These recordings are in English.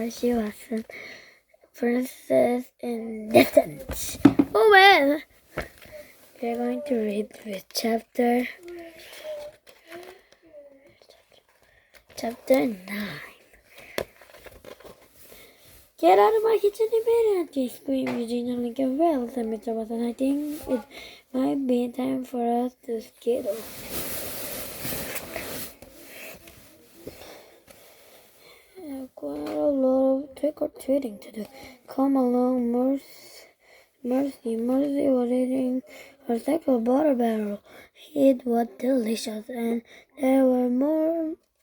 Marcy Watson, Princess in Distance. Oh man! We're going to read with chapter 9. Get out of my kitchen immediately, screamed Eugenia Lincoln Wells and Mr. Watson. I think it might be time for us to skedaddle. Quite a lot of trick-or-treating to do. Come along, Mercy was eating her second butter barrel. It was delicious, and there were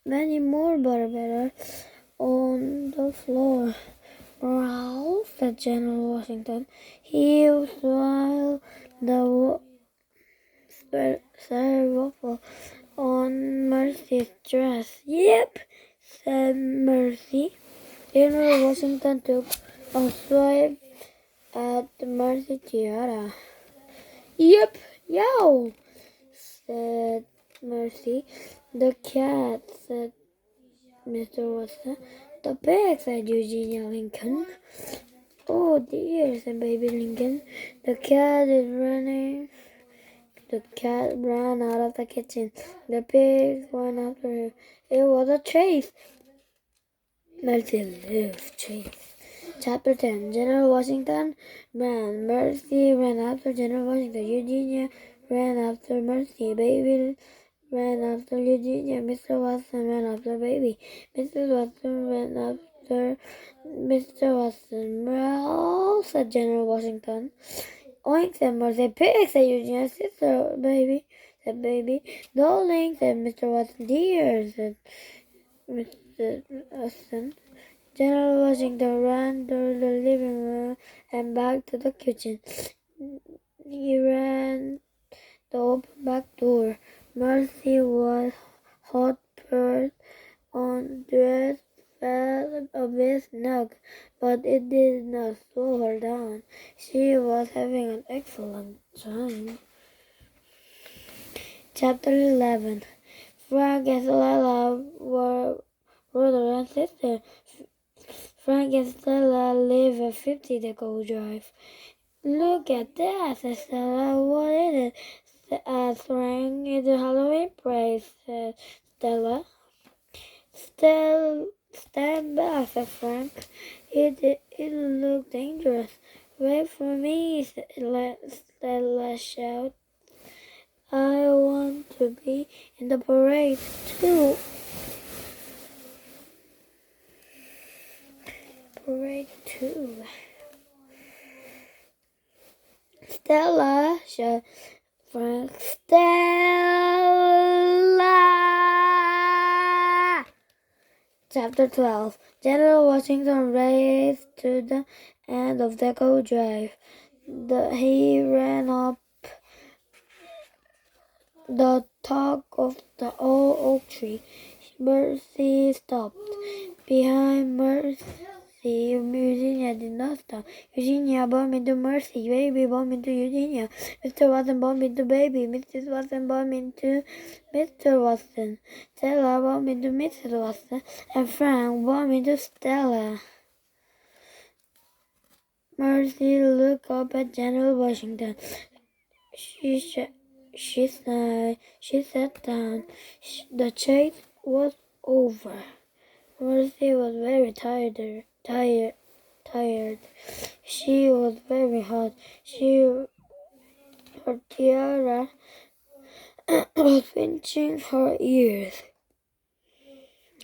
many more butter barrels on the floor. Ralph, said General Washington. He smiled the ruffle on Mercy's dress. Yep, said Mercy. General Washington took a swipe at Mercy's tiara. Yep, yow, said Mercy. The cat, said Mr. Watson. The pig, said Eugenia Lincoln. Oh dear, said baby Lincoln. The cat is running. The cat ran out of the kitchen. The pigs went after him. It was a chase. Mercy loves chase. Chapter 10. General Washington ran. Mercy ran after General Washington. Eugenia ran after Mercy. Baby ran after Eugenia. Mr. Watson ran after baby. Mrs. Watson ran after Mr. Watson. Well, said General Washington. Oink, said Mercy. Pig, said Eugenia. Sister, baby, said baby. Darling, said Mr. Watson. Dear, said Mr. Watson. General Washington ran through the living room and back to the kitchen. He ran the open back door. Mercy was hot purred on dress fell a bit snug, but it did not slow her down. She was having an excellent time. Chapter 11. Frank and Stella were brother and sister. Frank and Stella live at 50 Deco Drive. Look at that, said Stella. What is it? Asked Frank. It's a Halloween parade, said Stella. Stand back, said Frank. It looked dangerous. Wait for me, Stella shouted. I want to be in the parade too. Stella, shouted Frank. Stella! Chapter 12. General Washington raced to the end of Deco Drive. He ran up the top of the old oak tree. Mercy stopped. Behind Mercy, Eugenia did not stop. Eugenia bumped into Mercy. Baby bumped into Eugenia. Mr. Watson bumped into baby. Mrs. Watson bumped into Mr. Watson. Stella bumped into Mrs. Watson. And Frank bumped into Stella. Mercy looked up at General Washington. She sighed. She sat down. The chase was over. Mercy was very tired. She was very hot. Her tiara was pinching her ears.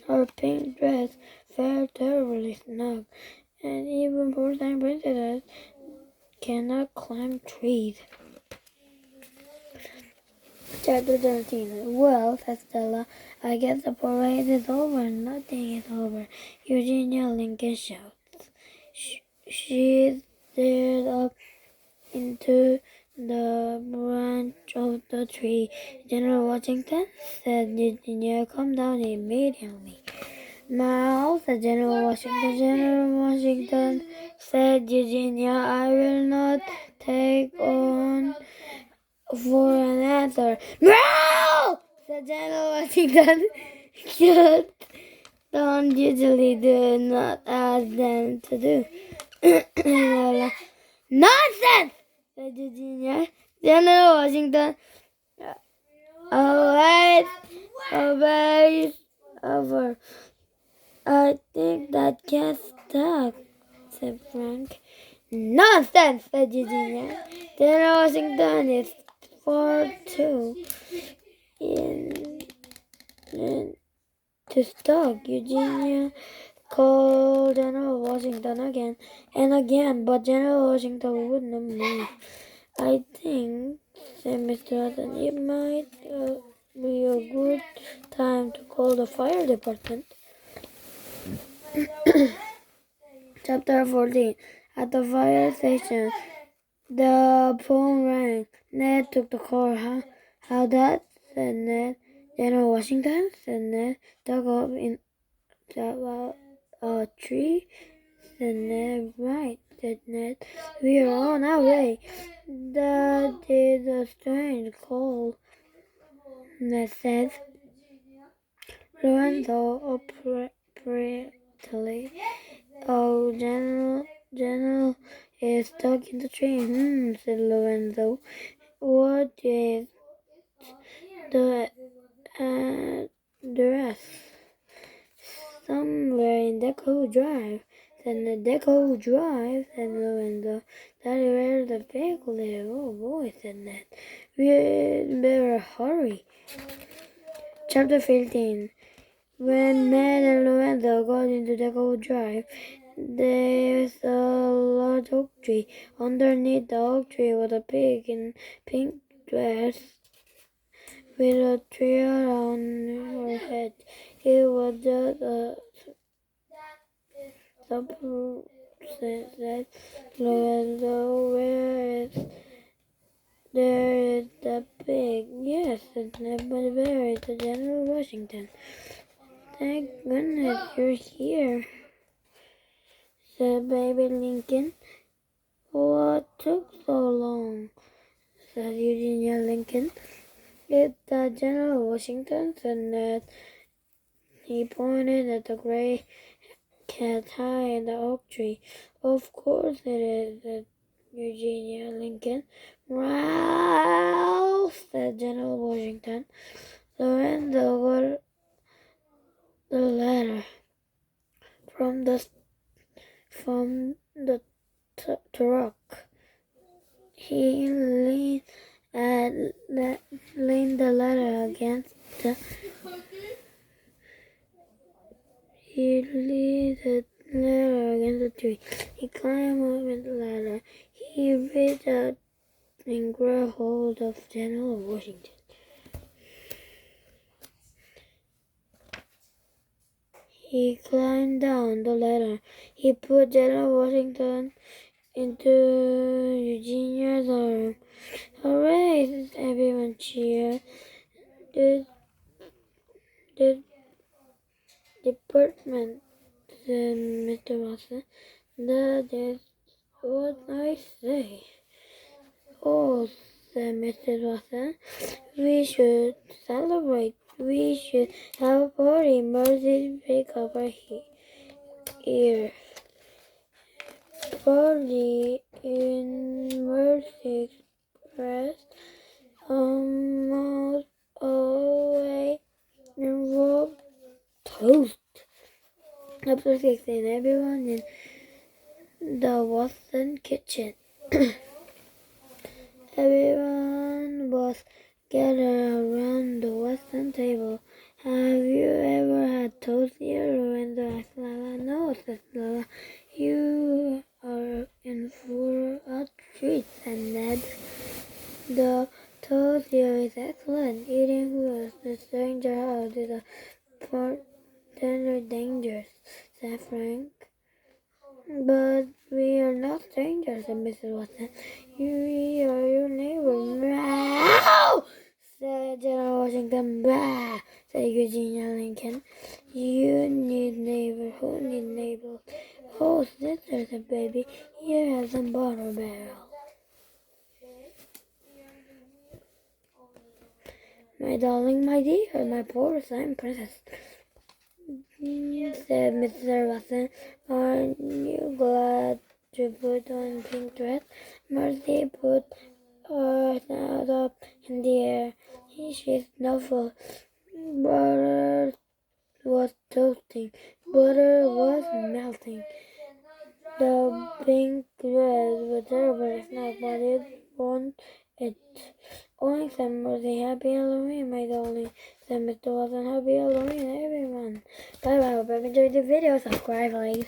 Her pink dress felt terribly snug, and even poor-time princesses cannot climb trees. Chapter 13. Well, said Stella, I guess the parade is over. Nothing is over. Eugenia Lincoln shouts. She stared up into the branch of the tree. General Washington, said Eugenia, come down immediately. Now, said General Washington. General Washington, said Eugenia, I will not take on for an answer. No! said General Washington. Shut don't usually do not ask them to do. Nonsense! Said Eugenia. General Washington always obeys over. I think that can't stop, said Frank. Nonsense, said Eugenia. General Washington is for two. In to stop, Eugenia called General Washington again and again, but General Washington would not move. I think, said Mr. Hudson, it might be a good time to call the fire department. Chapter 14. At the fire station, the phone rang. Ned took the call. How that? Said Ned. General Washington? Said Ned. Dug up in a tree? Said Ned. Right, said Ned. We are on our way. That is a strange call, Ned said. Lorenzo appropriately. Oh, General is stuck in the tree. Said Lorenzo. What is the address? Somewhere in Deco Drive. Said the Deco Drive, said Lorenzo. That is where the vehicle is. Oh boy, said Ned. We'd better hurry. Chapter 15. When Ned and Lorenzo got into Deco Drive, there's a large oak tree. Underneath the oak tree was a pig in pink dress with a tree around her head. It was just a surprise, said Lorenzo. There is the pig. Yes, said Ned, but where is the General Washington? Thank goodness you're here, said baby Lincoln. What took so long? Said Eugenia Lincoln. It's the General Washington, said Ned. He pointed at the gray cat high in the oak tree. Of course it is, said Eugenia Lincoln. Ralph, said General Washington. Lorenzo got the letter from the truck. He leaned the letter against the tree. He climbed up in the ladder. He reached out and grabbed hold of General Washington. He climbed down the ladder. He put General Washington into Eugenia's arm. Hooray! Everyone cheered. The department, said Mr. Watson. That is what I say. Oh, said Mr. Watson. We should celebrate. We should have a party. Mercy, pick up her ear. Party in Mercy Express. Almost always involved toast. Chapter 16. Everyone in the Watson kitchen. Everyone was gathered around the Watson table. Have you ever had toast here? Lorenzo asked Lala. No, said Lala. You are in for a treat, said Ned. The toast here is excellent. Eating with the stranger house is a potential dangerous, said Frank. But we are not strangers, said Mrs. Watson. We are your neighbors. Meow, said General Washington. Bah, said Eugenia Lincoln. You need neighbors. Who need neighbors? Oh, sister, said baby. Here has some butter barrel. My darling, my dear, my poor son, princess. said Mr. Watson. Aren't you glad to put on pink dress? Mercy put her hand up in the air. She snuffled. Butter was toasting. Butter was melting. The pink dress was terribly snug, but it won't it. Oink, said Mercy. Happy Halloween, my darling, said Mr. Watson. Happy Halloween, everyone. Bye bye. Hope you enjoyed the video. Subscribe, please.